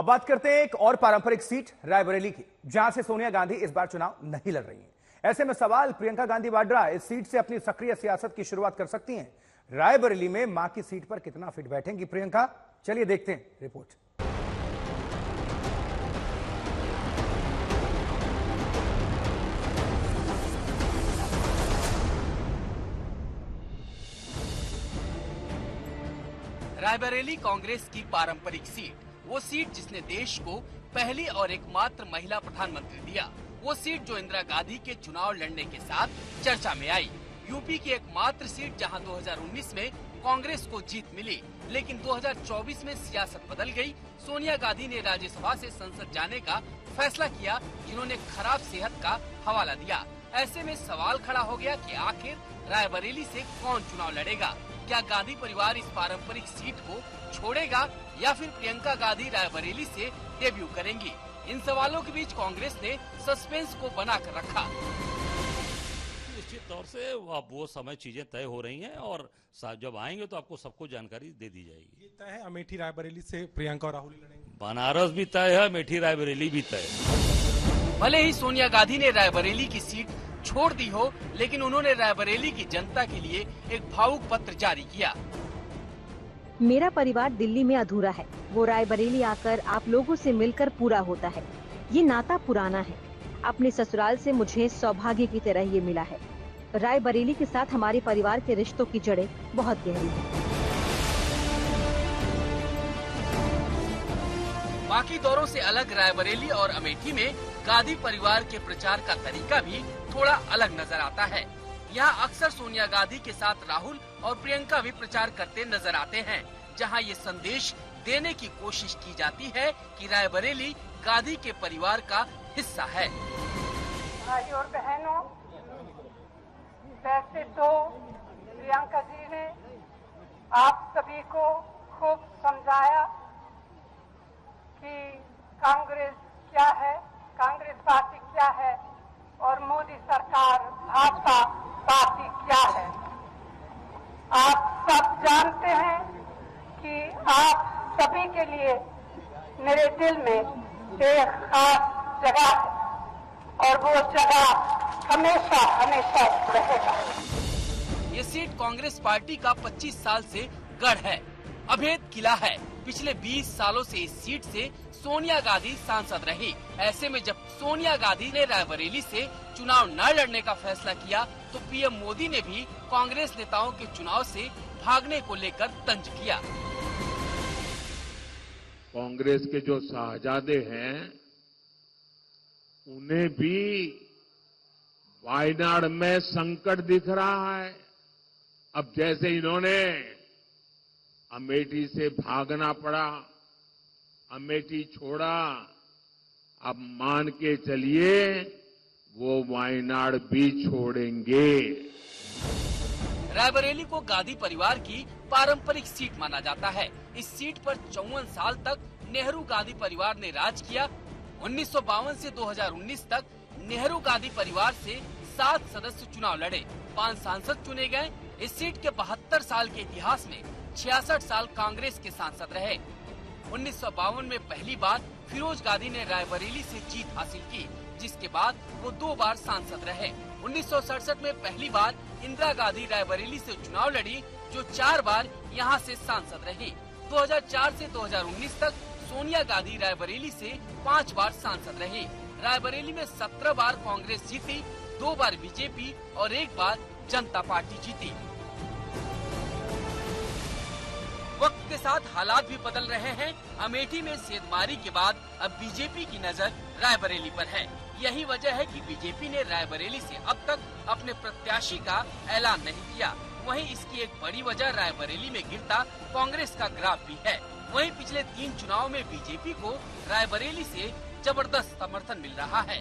अब बात करते हैं एक और पारंपरिक सीट रायबरेली की, जहां से सोनिया गांधी इस बार चुनाव नहीं लड़ रही हैं। ऐसे में सवाल, प्रियंका गांधी वाड्रा इस सीट से अपनी सक्रिय सियासत की शुरुआत कर सकती हैं। रायबरेली में मां की सीट पर कितना फिट बैठेंगी प्रियंका, चलिए देखते हैं रिपोर्ट। रायबरेली कांग्रेस की पारंपरिक सीट, वो सीट जिसने देश को पहली और एकमात्र महिला प्रधानमंत्री दिया, वो सीट जो इंदिरा गांधी के चुनाव लड़ने के साथ चर्चा में आई। यूपी की एकमात्र सीट जहां 2019 में कांग्रेस को जीत मिली, लेकिन 2024 में सियासत बदल गई। सोनिया गांधी ने राज्यसभा से संसद जाने का फैसला किया, जिन्होंने खराब सेहत का हवाला दिया। ऐसे में सवाल खड़ा हो गया कि आखिर रायबरेली से कौन चुनाव लड़ेगा। क्या गांधी परिवार इस पारंपरिक सीट को छोड़ेगा या फिर प्रियंका गांधी रायबरेली से डेब्यू करेंगी? इन सवालों के बीच कांग्रेस ने सस्पेंस को बनाकर रखा। निश्चित तौर से वो समय चीजें तय हो रही हैं और जब आएंगे तो आपको सबको जानकारी दे दी जाएगी। ये तय है अमेठी रायबरेली से प्रियंका और राहुल लड़ेंगे। बनारस भी तय है, अमेठी रायबरेली भी तय है। भले ही सोनिया गांधी ने रायबरेली की सीट छोड़ दी हो, लेकिन उन्होंने रायबरेली की जनता के लिए एक भावुक पत्र जारी किया। मेरा परिवार दिल्ली में अधूरा है, वो रायबरेली आकर आप लोगों से मिलकर पूरा होता है। ये नाता पुराना है, अपने ससुराल से मुझे सौभाग्य की तरह ये मिला है। रायबरेली के साथ हमारे परिवार के रिश्तों की जड़ें बहुत गहरी हैं। बाकी दौरों से अलग रायबरेली और अमेठी में गांधी परिवार के प्रचार का तरीका भी थोड़ा अलग नजर आता है। यहाँ अक्सर सोनिया गांधी के साथ राहुल और प्रियंका भी प्रचार करते नजर आते हैं, जहाँ ये संदेश देने की कोशिश की जाती है कि रायबरेली गांधी के परिवार का हिस्सा है। भाई और बहनों, वैसे तो प्रियंका जी ने आप सभी को खूब समझाया कि कांग्रेस क्या है, कांग्रेस पार्टी क्या है और मोदी सरकार भाजपा पार्टी क्या है। आप सब जानते हैं कि आप सभी के लिए मेरे दिल में एक खास जगह है और वो जगह हमेशा हमेशा रहेगा। ये सीट कांग्रेस पार्टी का 25 साल से गढ़ है, अभेद किला है। पिछले 20 सालों से इस सीट से सोनिया गांधी सांसद रही। ऐसे में जब सोनिया गांधी ने रायबरेली से चुनाव न लड़ने का फैसला किया, तो पीएम मोदी ने भी कांग्रेस नेताओं के चुनाव से भागने को लेकर तंज किया। कांग्रेस के जो शाहजादे हैं, उन्हें भी वायनाड में संकट दिख रहा है। अब जैसे इन्होंने अमेठी से भागना पड़ा, अमेठी छोड़ा, अब मान के चलिए वो वायनाड भी छोड़ेंगे। रायबरेली को गांधी परिवार की पारंपरिक सीट माना जाता है। इस सीट पर 54 साल तक नेहरू गांधी परिवार ने राज किया। 1952 से 2019 तक नेहरू गांधी परिवार से 7 सदस्य चुनाव लड़े, 5 सांसद चुने गए। इस सीट के 72 साल के इतिहास में 66 साल कांग्रेस के सांसद रहे। 1952 में पहली बार फिरोज गांधी ने रायबरेली से जीत हासिल की, जिसके बाद वो 2 बार सांसद रहे। 1967 में पहली बार इंदिरा गांधी रायबरेली से चुनाव लड़ी, जो 4 बार यहाँ से सांसद रही। 2004 से 2019 तक सोनिया गांधी रायबरेली से 5 बार सांसद रही। रायबरेली में 17 बार कांग्रेस जीती, 2 बार बीजेपी और 1 बार जनता पार्टी जीती। वक्त के साथ हालात भी बदल रहे हैं। अमेठी में सेंधमारी के बाद अब बीजेपी की नजर रायबरेली पर है। यही वजह है कि बीजेपी ने रायबरेली से अब तक अपने प्रत्याशी का ऐलान नहीं किया। वहीं इसकी एक बड़ी वजह रायबरेली में गिरता कांग्रेस का ग्राफ भी है। वहीं पिछले 3 चुनाव में बीजेपी को रायबरेली से जबरदस्त समर्थन मिल रहा है।